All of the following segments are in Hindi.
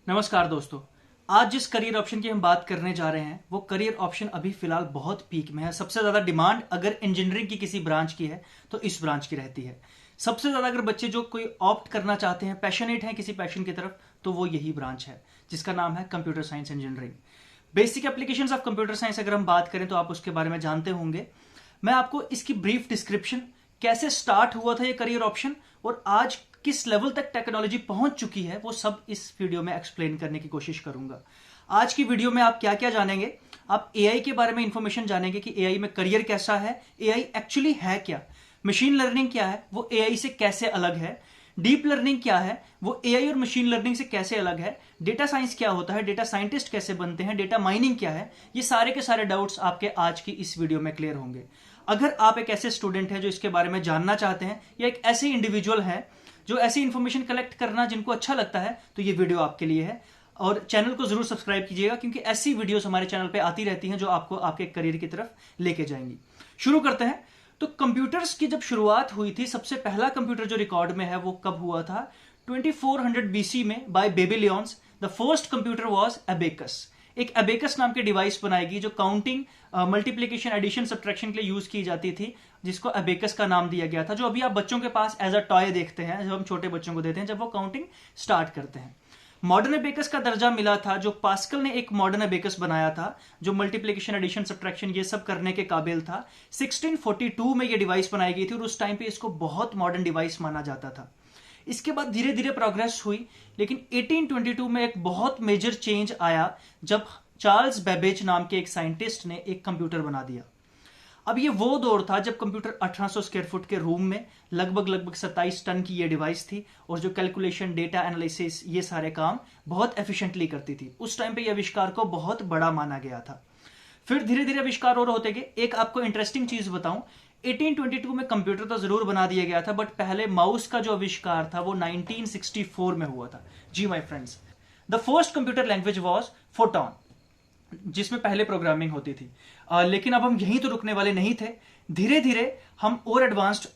नमस्कार दोस्तों। आज जिस करियर ऑप्शन की हम बात करने जा रहे हैं वो करियर ऑप्शन अभी फिलहाल बहुत पीक में है। सबसे ज्यादा डिमांड अगर इंजीनियरिंग की किसी ब्रांच की है तो इस ब्रांच की रहती है। सबसे ज्यादा अगर बच्चे जो कोई ऑप्ट करना चाहते हैं, पैशनेट हैं किसी पैशन की तरफ, तो वो यही ब्रांच है जिसका नाम है computer science engineering. Basic applications of computer science अगर हम बात करें तो आप उसके बारे में जानते होंगे। मैं आपको इसकी ब्रीफ डिस्क्रिप्शन, कैसे स्टार्ट हुआ था ये करियर ऑप्शन और आज किस लेवल तक टेक्नोलॉजी पहुंच चुकी है, वो सब इस वीडियो में एक्सप्लेन करने की कोशिश करूंगा। आज की वीडियो में आप क्या क्या जानेंगे। आप एआई के बारे में इंफॉर्मेशन जानेंगे कि एआई में करियर कैसा है, एआई एक्चुअली है क्या, मशीन लर्निंग क्या है, वो एआई से कैसे अलग है, डीप लर्निंग क्या है, वो एआई और मशीन लर्निंग से कैसे अलग है, डेटा साइंस क्या होता है, डेटा साइंटिस्ट कैसे बनते हैं, डेटा माइनिंग क्या है। ये सारे के सारे डाउट्स आपके आज की इस वीडियो में क्लियर होंगे। अगर आप एक ऐसे स्टूडेंट हैं जो इसके बारे में जानना चाहते हैं या एक ऐसे इंडिविजुअल है जो ऐसी इंफॉर्मेशन कलेक्ट करना जिनको अच्छा लगता है, तो ये वीडियो आपके लिए है। और चैनल को जरूर सब्सक्राइब कीजिएगा क्योंकि ऐसी वीडियोस हमारे चैनल पे आती रहती हैं जो आपको आपके करियर की तरफ लेके जाएंगी। शुरू करते हैं। तो कंप्यूटर्स की जब शुरुआत हुई थी, सबसे पहला कंप्यूटर जो रिकॉर्ड में है वो कब हुआ था? 2400 बीसी में by Babylonians. The first computer was abacus. एक एबेकस नाम की डिवाइस बनाएगी जो काउंटिंग, मल्टीप्लिकेशन, एडिशन, सब्ट्रैक्शन के लिए यूज की जाती थी, जिसको एबेकस का नाम दिया गया था। जो अभी आप बच्चों के पास एज अ टॉय देखते हैं, जब हम छोटे बच्चों को देते हैं जब वो काउंटिंग स्टार्ट करते हैं। मॉडर्न एबेकस का दर्जा मिला था जो पास्कल ने एक मॉडर्न एबेकस बनाया था जो मल्टीप्लिकेशन, एडिशन, सब्ट्रैक्शन ये सब करने के काबिल था। 1642 में ये डिवाइस बनाई गई थी और उस टाइम पे इसको बहुत मॉडर्न डिवाइस माना जाता था। इसके बाद धीरे धीरे प्रोग्रेस हुई, लेकिन 1822 में एक बहुत मेजर चेंज आया जब चार्ल्स बेबेज नाम के एक साइंटिस्ट ने एक कंप्यूटर बना दिया। अब ये वो दौर था जब कंप्यूटर 1800 स्क्वायर फुट के रूम में लगभग 27 टन की ये डिवाइस थी और जो कैलकुलेशन, डेटा एनालिसिस, ये सारे काम बहुत एफिशिएंटली करती थी। उस टाइम पे ये आविष्कार को बहुत बड़ा माना गया था। फिर धीरे धीरे आविष्कार और होते गए। एक आपको इंटरेस्टिंग चीज बताऊं, 1822 में कंप्यूटर तो जरूर बना दिया गया था, बट पहले माउस का जो आविष्कार था वो 1964 में हुआ था। जी my friends, the first computer language was Fortran, जिसमें पहले प्रोग्रामिंग होती थी। लेकिन अब हम यहीं तो रुकने वाले नहीं थे। धीरे धीरे हम और एडवांस्ड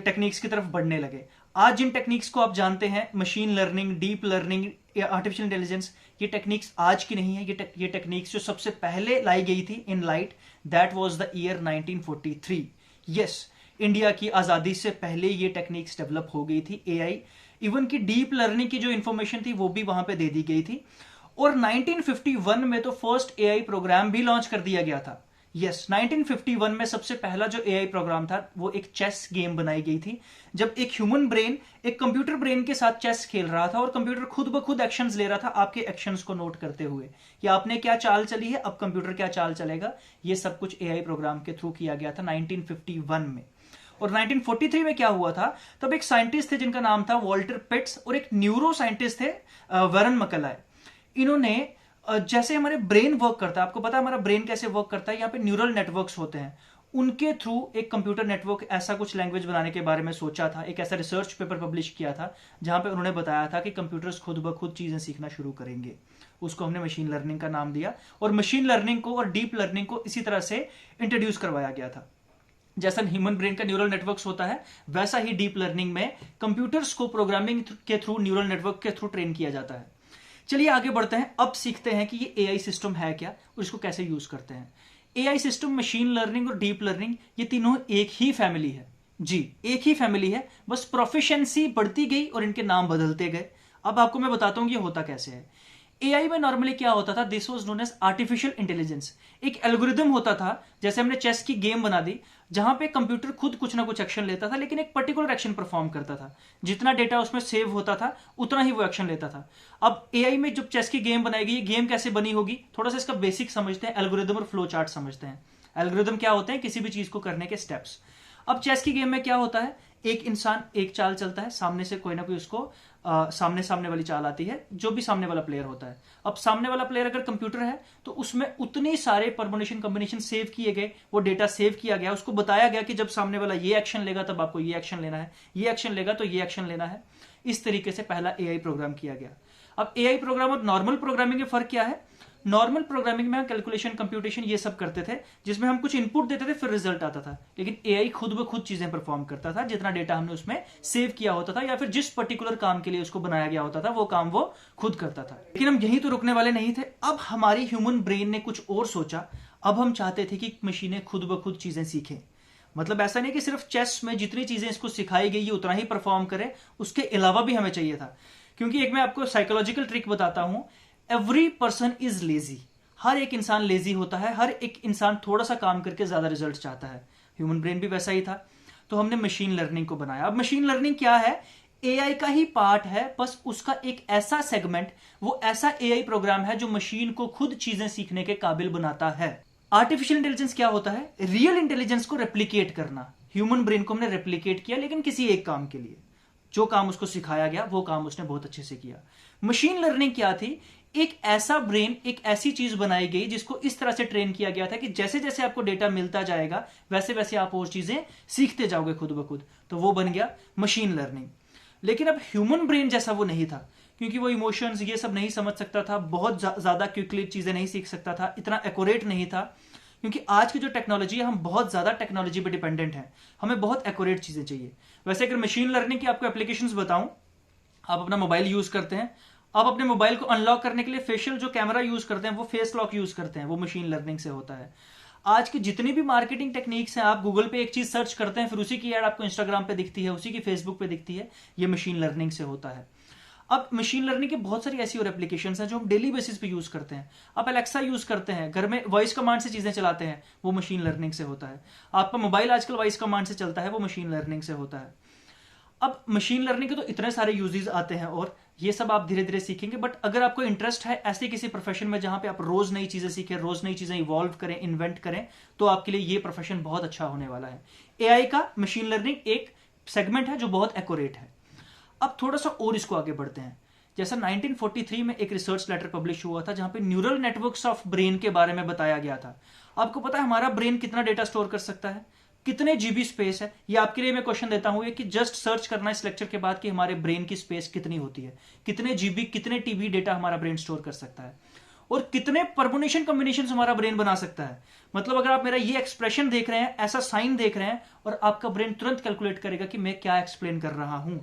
टेक्निक्स की तरफ बढ़ने लगे। आज जिन टेक्निक्स को आप जानते हैं, मशीन लर्निंग, डीप लर्निंग या आर्टिफिशियल इंटेलिजेंस, ये टेक्निक्स आज की नहीं है। ये टेक्निक्स जो सबसे पहले लाई गई थी in light, that was the year 1943। Yes, India की आजादी से पहले ये टेक्निक्स डेवलप हो गई थी। एआई, इवन की डीप लर्निंग की जो इंफॉर्मेशन थी वो भी वहां पे दे दी गई थी। और 1951 में तो फर्स्ट एआई प्रोग्राम भी लॉन्च कर दिया गया था। यस, 1951 में सबसे पहला जो एआई प्रोग्राम था वो एक चेस गेम बनाई गई थी, जब एक ह्यूमन ब्रेन एक कंप्यूटर ब्रेन के साथ चेस खेल रहा था और कंप्यूटर खुद ब खुद एक्शंस ले रहा था, आपके एक्शंस को नोट करते हुए कि आपने क्या चाल चली है, अब कंप्यूटर क्या चाल चलेगा। ये सब कुछ एआई प्रोग्राम के थ्रू किया गया था 1951 में। और 1943 में क्या हुआ था, तब एक साइंटिस्ट थे जिनका नाम था वॉल्टर पिट्स और एक न्यूरो साइंटिस्ट थे वरन मकलाय। इन्होंने जैसे हमारे ब्रेन वर्क करता है, आपको पता है हमारा ब्रेन कैसे वर्क करता है, यहाँ पे न्यूरल नेटवर्क्स होते हैं, उनके थ्रू एक कंप्यूटर नेटवर्क, ऐसा कुछ लैंग्वेज बनाने के बारे में सोचा था। एक ऐसा रिसर्च पेपर पब्लिश किया था जहां पे उन्होंने बताया था कि कंप्यूटर्स खुद ब खुद चीजें सीखना शुरू करेंगे। उसको हमने मशीन लर्निंग का नाम दिया और मशीन लर्निंग को और डीप लर्निंग को इसी तरह से इंट्रोड्यूस करवाया गया था। जैसा ह्यूमन ब्रेन का न्यूरल नेटवर्क्स होता है, वैसा ही डीप लर्निंग में कंप्यूटर्स को प्रोग्रामिंग के थ्रू, न्यूरल नेटवर्क के थ्रू ट्रेन किया जाता है। चलिए आगे बढ़ते हैं। अब सीखते हैं कि ये एआई सिस्टम है क्या और इसको कैसे यूज करते हैं। एआई सिस्टम, मशीन लर्निंग और डीप लर्निंग, ये तीनों एक ही फैमिली है। जी, एक ही फैमिली है, बस प्रोफिशिएंसी बढ़ती गई और इनके नाम बदलते गए। अब आपको मैं बताता हूं कि ये होता कैसे है। एआई में नॉर्मली क्या होता था, this was known as artificial intelligence. एक एल्गोरिदम होता था, जैसे हमने चेस की गेम बना दी जहां पे कंप्यूटर खुद कुछ ना कुछ एक्शन लेता था, लेकिन एक पर्टिकुलर एक्शन परफॉर्म करता था। जितना डेटा उसमें सेव होता था उतना ही वो एक्शन लेता था। अब एआई में जब चेस की गेम बनाएगी, ये गेम कैसे बनी होगी, थोड़ा सा इसका बेसिक समझते हैं, एल्गोरिदम और फ्लो चार्ट समझते हैं। एल्गोरिदम क्या होते हैं, किसी भी चीज को करने के स्टेप्स। अब चेस की गेम में क्या होता है, एक इंसान एक चाल चलता है, सामने से कोई ना कोई उसको सामने वाली चाल आती है, जो भी सामने वाला प्लेयर होता है। अब सामने वाला प्लेयर अगर कंप्यूटर है तो उसमें उतने सारे परमुटेशन कॉम्बिनेशन सेव किए गए, वो डेटा सेव किया गया, उसको बताया गया कि जब सामने वाला ये एक्शन लेगा तब आपको ये एक्शन लेना है, ये एक्शन लेगा तो ये एक्शन लेना है। इस तरीके से पहला एआई प्रोग्राम किया गया। अब एआई प्रोग्राम और नॉर्मल प्रोग्रामिंग में फर्क क्या है? नॉर्मल प्रोग्रामिंग में हम कैलकुलेशन, कंप्यूटेशन ये सब करते थे, जिसमें हम कुछ इनपुट देते थे फिर रिजल्ट आता था। लेकिन एआई खुद ब खुद चीजें परफॉर्म करता था, जितना डेटा हमने उसमें सेव किया होता था या फिर जिस पर्टिकुलर काम के लिए उसको बनाया गया होता था वो काम वो खुद करता था। लेकिन हम यहीं तो रुकने वाले नहीं थे। अब हमारी ह्यूमन ब्रेन ने कुछ और सोचा। अब हम चाहते थे कि मशीनें खुद ब खुद चीजें सीखें। मतलब ऐसा नहीं कि सिर्फ चेस में जितनी चीजें इसको सिखाई गई उतना ही परफॉर्म करे, उसके अलावा भी हमें चाहिए था। क्योंकि एक मैं आपको साइकोलॉजिकल ट्रिक बताता हूं, एवरी पर्सन इज लेजी। हर एक इंसान लेजी होता है, हर एक इंसान थोड़ा सा काम करके ज्यादा रिजल्ट चाहता है। ह्यूमन ब्रेन भी वैसा ही था। तो हमने मशीन लर्निंग को बनाया। अब मशीन लर्निंग क्या है? एआई का ही पार्ट है, बस उसका एक ऐसा सेगमेंट, वो ऐसा एआई प्रोग्राम है जो मशीन को खुद चीजें सीखने के काबिल बनाता है। आर्टिफिशियल इंटेलिजेंस क्या होता है? रियल इंटेलिजेंस को रेप्लिकेट करना। ह्यूमन ब्रेन को हमने रेप्लिकेट किया, लेकिन किसी एक काम के लिए। जो काम उसको सिखाया गया वो काम उसने बहुत अच्छे से किया। मशीन लर्निंग क्या थी? एक ऐसा ब्रेन, एक ऐसी चीज बनाई गई जिसको इस तरह से ट्रेन किया गया था कि जैसे जैसे आपको डेटा मिलता जाएगा वैसे वैसे आप और चीजें सीखते जाओगे खुद ब खुद। तो वो बन गया मशीन लर्निंग। लेकिन अब ह्यूमन ब्रेन जैसा वो नहीं था, क्योंकि वो इमोशंस ये सब नहीं समझ सकता था, बहुत ज्यादा क्विकली चीजें नहीं सीख सकता था, इतना एक्यूरेट नहीं था। क्योंकि आज की जो टेक्नोलॉजी है, हम बहुत ज्यादा टेक्नोलॉजी पे डिपेंडेंट हैं, हमें बहुत एक्यूरेट चीजें चाहिए। वैसे अगर मशीन लर्निंग की आपको एप्लीकेशंस बताऊं, आप अपना मोबाइल यूज करते हैं, आप अपने मोबाइल को अनलॉक करने के लिए फेशियल जो कैमरा यूज करते हैं, वो फेस लॉक यूज करते हैं, वो मशीन लर्निंग से होता है। आज की जितनी भी मार्केटिंग टेक्निक्स हैं, आप गूगल पे एक चीज सर्च करते हैं, फिर उसी की ऐड आपको इंस्टाग्राम पे दिखती है, उसी की फेसबुक पे दिखती है, ये मशीन लर्निंग से होता है। अब मशीन लर्निंग की बहुत सारी ऐसी और एप्लीकेशंस हैं जो हम डेली बेसिस पे यूज करते हैं। आप एलेक्सा यूज करते हैं, घर में वॉइस कमांड से चीजें चलाते हैं, वो मशीन लर्निंग से होता है। आपका मोबाइल आजकल वॉइस कमांड से चलता है, वो मशीन लर्निंग से होता है। अब मशीन लर्निंग के तो इतने सारे यूजेस आते हैं और ये सब आप धीरे धीरे सीखेंगे। बट अगर आपको इंटरेस्ट है ऐसे किसी प्रोफेशन में जहां पे आप रोज नई चीजें सीखें, रोज नई चीजें इवॉल्व करें, इन्वेंट करें, तो आपके लिए ये प्रोफेशन बहुत अच्छा होने वाला है। एआई का मशीन लर्निंग एक सेगमेंट है जो बहुत एक्यूरेट है। अब थोड़ा सा और इसको आगे बढ़ते हैं। जैसा 1943 में एक रिसर्च लेटर पब्लिश हुआ था जहां पे न्यूरल नेटवर्क्स ऑफ ब्रेन के बारे में बताया गया था। आपको पता है हमारा ब्रेन कितना डेटा स्टोर कर सकता है, कितने जीबी स्पेस है? ये आपके लिए मैं क्वेश्चन देता हूं कि जस्ट सर्च करना इस लेक्चर के बाद कि हमारे ब्रेन की स्पेस कितनी होती है, कितने जीबी, कितने टीबी डेटा हमारा ब्रेन स्टोर कर सकता है, और कितने परमुटेशन कॉम्बिनेशन हमारा ब्रेन बना सकता है। मतलब अगर आप मेरा ये एक्सप्रेशन देख रहे हैं, ऐसा साइन देख रहे हैं, और आपका ब्रेन तुरंत कैलकुलेट करेगा कि मैं क्या एक्सप्लेन कर रहा हूं।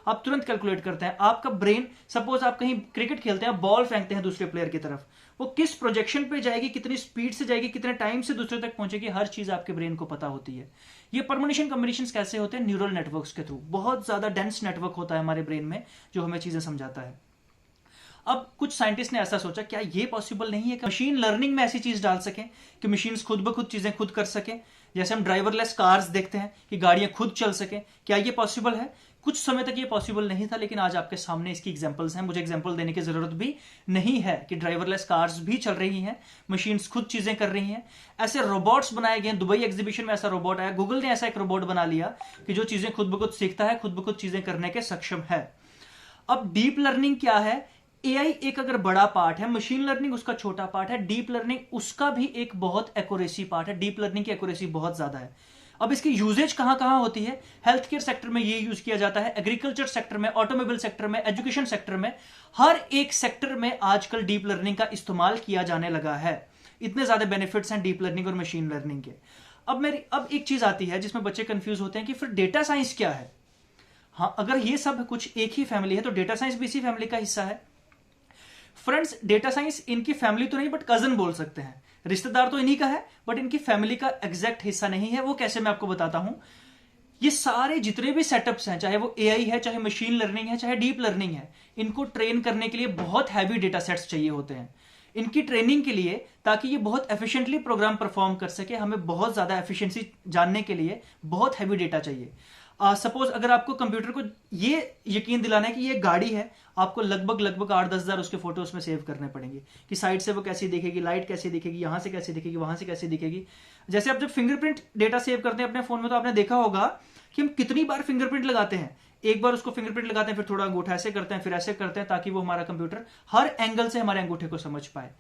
आप तुरंत कैलकुलेट करते हैं। आपका ब्रेन, सपोज आप कहीं क्रिकेट खेलते हैं, बॉल फेंकते हैं दूसरे प्लेयर की तरफ, वो किस प्रोजेक्शन पे जाएगी, कितनी स्पीड से जाएगी, कितने टाइम से दूसरे तक पहुंचेगी, हर चीज आपके ब्रेन को पता होती है। ये परमुटेशन कॉम्बिनेशंस कैसे होते हैं? न्यूरल नेटवर्क्स के थ्रू। बहुत ज्यादा डेंस नेटवर्क होता है हमारे ब्रेन में जो हमें चीजें समझाता है। अब कुछ साइंटिस्ट ने ऐसा सोचा, क्या ये पॉसिबल नहीं है कि मशीन लर्निंग में ऐसी चीज डाल सकें कि मशीन्स खुद ब खुद चीजें खुद कर सकें? जैसे हम ड्राइवरलेस कार्स देखते हैं कि गाड़ियां खुद चल सकें, क्या ये पॉसिबल है? कुछ समय तक ये पॉसिबल नहीं था, लेकिन आज आपके सामने इसकी एग्जांपल्स हैं। मुझे एग्जांपल देने की जरूरत भी नहीं है कि ड्राइवरलेस कार्स भी चल रही हैं, मशीन्स खुद चीजें कर रही हैं। ऐसे रोबोट्स बनाए गए हैं। दुबई एग्जीबिशन में ऐसा रोबोट आया, गूगल ने ऐसा एक रोबोट बना लिया कि जो चीजें खुद ब खुद सीखता है, खुद ब खुद चीजें करने के सक्षम है। अब डीप लर्निंग क्या है? एआई एक अगर बड़ा पार्ट है, मशीन लर्निंग उसका छोटा पार्ट है, डीप लर्निंग उसका भी एक बहुत एक्यूरेसी पार्ट है। डीप लर्निंग की एक्यूरेसी बहुत ज्यादा है। अब इसकी यूजेज कहां कहां होती है? हेल्थ केयर सेक्टर में ये यूज किया जाता है, एग्रीकल्चर सेक्टर में, ऑटोमोबाइल सेक्टर में, एजुकेशन सेक्टर में, हर एक सेक्टर में आजकल डीप लर्निंग का इस्तेमाल किया जाने लगा है। इतने ज्यादा बेनिफिट्स हैं डीप लर्निंग और मशीन लर्निंग के। अब एक चीज आती है जिसमें बच्चे कंफ्यूज होते हैं कि फिर डेटा साइंस क्या है? हाँ, अगर ये सब कुछ एक ही फैमिली है तो डेटा साइंस भी इसी फैमिली का हिस्सा है। फ्रेंड्स, डेटा साइंस इनकी फैमिली तो नहीं, बट कजन बोल सकते हैं। रिश्तेदार तो इन्हीं का है, बट इनकी फैमिली का एग्जैक्ट हिस्सा नहीं है। वो कैसे, मैं आपको बताता हूं। ये सारे जितने भी सेटअप्स हैं, चाहे वो एआई है, चाहे मशीन लर्निंग है, चाहे डीप लर्निंग है, इनको ट्रेन करने के लिए बहुत हैवी डेटा सेट्स चाहिए होते हैं। इनकी ट्रेनिंग के लिए, ताकि ये बहुत एफिशिएंटली प्रोग्राम परफॉर्म कर सके, हमें बहुत ज्यादा एफिशिएंसी जानने के लिए बहुत हैवी डेटा चाहिए। सपोज अगर आपको कंप्यूटर को ये यकीन दिलाना है कि ये गाड़ी है, आपको लगभग 8-10 हजार उसके फोटो उसमें सेव करने पड़ेंगे कि साइड से वो कैसी दिखेगी, लाइट कैसी दिखेगी, यहां से कैसी दिखेगी, वहां से कैसी दिखेगी। जैसे आप जब फिंगरप्रिंट डेटा सेव करते हैं अपने फोन में, तो आपने देखा होगा कि हम कितनी बार फिंगरप्रिंट लगाते हैं। एक बार उसको फिंगरप्रिंट लगाते हैं, फिर थोड़ा अंगूठा ऐसे करते हैं, फिर ऐसे करते हैं, ताकि वो हमारा कंप्यूटर हर एंगल से हमारे अंगूठे को समझ पाए।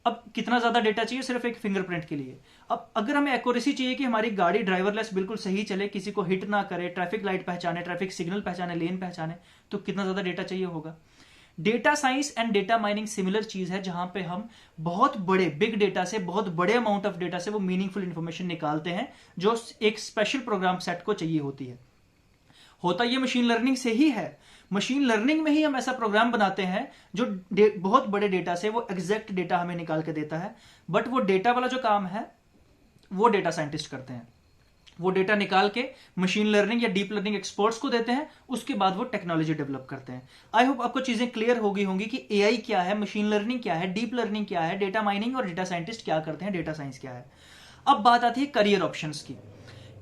अब कितना ज्यादा डेटा चाहिए सिर्फ एक फिंगरप्रिंट के लिए। अब अगर हमें एक्यूरेसी चाहिए कि हमारी गाड़ी ड्राइवरलेस बिल्कुल सही चले, किसी को हिट ना करे, ट्रैफिक लाइट पहचाने, ट्रैफिक सिग्नल पहचाने, लेन पहचाने, तो कितना ज्यादा डेटा चाहिए होगा? Data science and data mining similar चीज है, जहां पे हम बहुत बड़े बिग डेटा से, बहुत बड़े अमाउंट ऑफ डेटा से वो मीनिंगफुल इंफॉर्मेशन निकालते हैं जो एक स्पेशल प्रोग्राम सेट को चाहिए होती है। होता ये मशीन लर्निंग से ही है। मशीन लर्निंग में ही हम ऐसा प्रोग्राम बनाते हैं जो बहुत बड़े डेटा से वो एग्जैक्ट डेटा हमें निकाल के देता है, बट वो डेटा वाला जो काम है वो डेटा साइंटिस्ट करते हैं। वो डेटा निकाल के मशीन लर्निंग या डीप लर्निंग एक्सपर्ट्स को देते हैं, उसके बाद वो टेक्नोलॉजी डेवलप करते हैं। आई होप आपको चीजें क्लियर हो गई होंगी कि एआई क्या है, मशीन लर्निंग क्या है, डीप लर्निंग क्या है, डेटा माइनिंग और डेटा साइंटिस्ट क्या करते हैं, डेटा साइंस क्या है। अब बात आती है करियर ऑप्शंस की।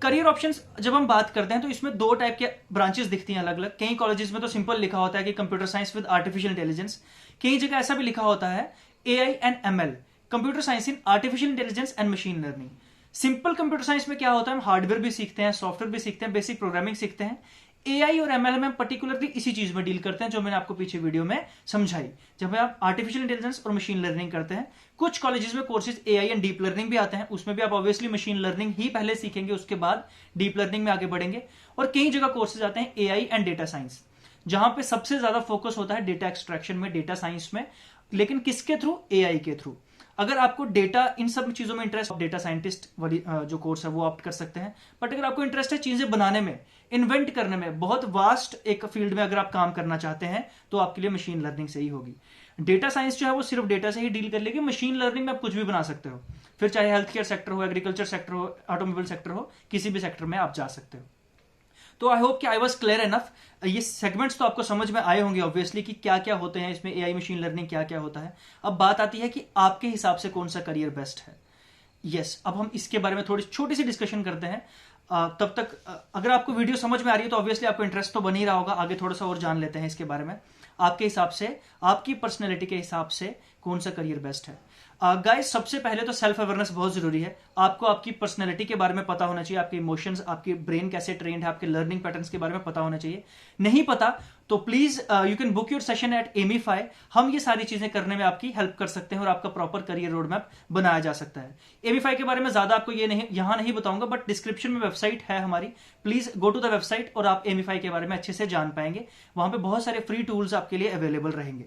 करियर ऑप्शंस जब हम बात करते हैं तो इसमें दो टाइप के ब्रांचेस दिखती हैं अलग अलग। कई कॉलेजेस में तो सिंपल लिखा होता है कि computer science with artificial intelligence, कई जगह ऐसा भी लिखा होता है AI and ML, computer science in artificial intelligence and machine learning. Simple computer science में क्या होता है, हम हार्डवेयर भी सीखते हैं, सॉफ्टवेयर भी सीखते हैं, बेसिक प्रोग्रामिंग सीखते हैं। एआई और एमएल में हम पर्टिकुलरली इसी चीज में डील करते हैं जो मैंने आपको पीछे वीडियो में समझाई, जब आप आर्टिफिशियल इंटेलिजेंस और मशीन लर्निंग करते हैं। कुछ कॉलेजेस में courses AI and deep learning भी आते हैं, उसमें भी आप ऑब्वियसली मशीन लर्निंग ही पहले सीखेंगे, उसके बाद डीप लर्निंग में आगे बढ़ेंगे। और कई जगह कोर्सेज आते हैं एआई एंड डेटा साइंस, जहां पे सबसे ज्यादा फोकस होता है डेटा एक्सट्रैक्शन में, डेटा साइंस में, लेकिन किसके थ्रू, एआई के थ्रू। अगर आपको डेटा इन सब चीजों में इंटरेस्ट, डेटा साइंटिस्ट वाली जो कोर्स है वो ऑप्ट कर सकते हैं। बट अगर आपको इंटरेस्ट है चीजें बनाने में, इन्वेंट करने में, बहुत वास्ट एक फील्ड में अगर आप काम करना चाहते हैं, तो आपके लिए मशीन लर्निंग सही होगी। डेटा साइंस जो है वो सिर्फ डेटा से ही डील कर लेगी। मशीन लर्निंग में आप कुछ भी बना सकते हो, फिर चाहे हेल्थ केयर सेक्टर हो, एग्रीकल्चर सेक्टर हो, ऑटोमोबाइल सेक्टर हो, किसी भी सेक्टर में आप जा सकते हो। तो आई होप कि आई वाज क्लियर इनफ। ये सेगमेंट्स तो आपको समझ में आए होंगे ऑब्वियसली कि क्या क्या होते हैं इसमें, एआई मशीन लर्निंग क्या क्या होता है। अब बात आती है कि आपके हिसाब से कौन सा करियर बेस्ट है। यस, अब हम इसके बारे में थोड़ी छोटी सी डिस्कशन करते हैं। तब तक अगर आपको वीडियो समझ में आ रही है तो ऑब्वियसली आपको इंटरेस्ट तो बन ही रहा होगा। आगे थोड़ा सा और जान लेते हैं इसके बारे में। आपके हिसाब से, आपकी पर्सनैलिटी के हिसाब से कौन सा करियर बेस्ट है। गाइस, सबसे पहले तो सेल्फ अवेयरनेस बहुत जरूरी है। आपको आपकी पर्सनैलिटी के बारे में पता होना चाहिए, आपके इमोशंस, आपकी ब्रेन कैसे ट्रेंड है, आपके लर्निंग पैटर्न्स के बारे में पता होना चाहिए। नहीं पता तो please you can book your session at Amify. हम ये सारी चीजें करने में आपकी हेल्प कर सकते हैं और आपका प्रॉपर करियर रोड मैप बनाया जा सकता है। एमीफाई के बारे में ज्यादा आपको ये नहीं यहां नहीं बताऊंगा, बट डिस्क्रिप्शन में वेबसाइट है हमारी, please go to the website और आप एमीफाई के बारे में अच्छे से जान पाएंगे। वहां पे बहुत सारे फ्री टूल्स आपके लिए अवेलेबल रहेंगे।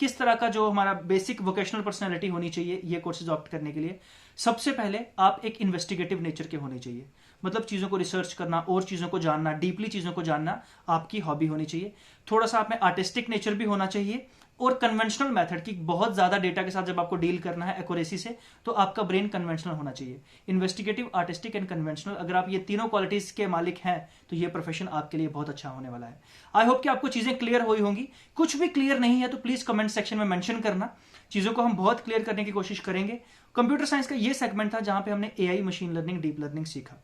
किस तरह का जो हमारा बेसिक वोकेशनल पर्सनैलिटी होनी चाहिए ये कोर्सेज ऑप्ट करने के लिए, सबसे पहले आप एक इन्वेस्टिगेटिव नेचर के होने चाहिए। मतलब चीजों को रिसर्च करना और चीजों को जानना, डीपली चीजों को जानना आपकी हॉबी होनी चाहिए। थोड़ा सा आप में आर्टिस्टिक नेचर भी होना चाहिए और कन्वेंशनल मेथड की, बहुत ज्यादा डेटा के साथ जब आपको डील करना है एक्यूरेसी से, तो आपका ब्रेन कन्वेंशनल होना चाहिए। इन्वेस्टिगेटिव, आर्टिस्टिक एंड कन्वेंशनल, अगर आप ये तीनों क्वालिटीज के मालिक हैं तो ये प्रोफेशन आपके लिए बहुत अच्छा होने वाला है। आई होप कि आपको चीजें क्लियर हुई होंगी। कुछ भी क्लियर नहीं है तो प्लीज कमेंट सेक्शन में मेंशन करना, चीजों को हम बहुत क्लियर करने की कोशिश करेंगे। कंप्यूटर साइंस का ये सेगमेंट था जहां पे हमने AI, machine learning, deep learning सीखा।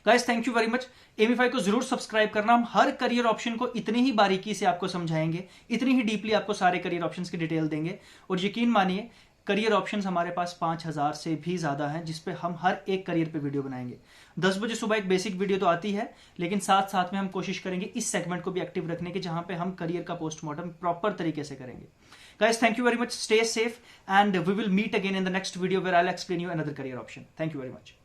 Guys, thank you very much. Amify को जरूर सब्सक्राइब करना। हम हर करियर ऑप्शन को इतनी ही बारीकी से आपको समझाएंगे, इतनी ही डीपली आपको सारे करियर ऑप्शंस की डिटेल देंगे। और यकीन मानिए, करियर ऑप्शंस हमारे पास 5000 से भी ज्यादा हैं, जिसपे हम हर एक करियर पे वीडियो बनाएंगे। 10 बजे सुबह एक बेसिक वीडियो तो आती है, लेकिन साथ साथ में हम कोशिश करेंगे इस सेगमेंट को भी एक्टिव रखने की, जहां पे हम करियर का पोस्टमार्टम प्रॉपर तरीके से करेंगे। Guys, thank you very much. Stay safe and we will meet again in the next video where I'll explain you another career option. Thank you very much.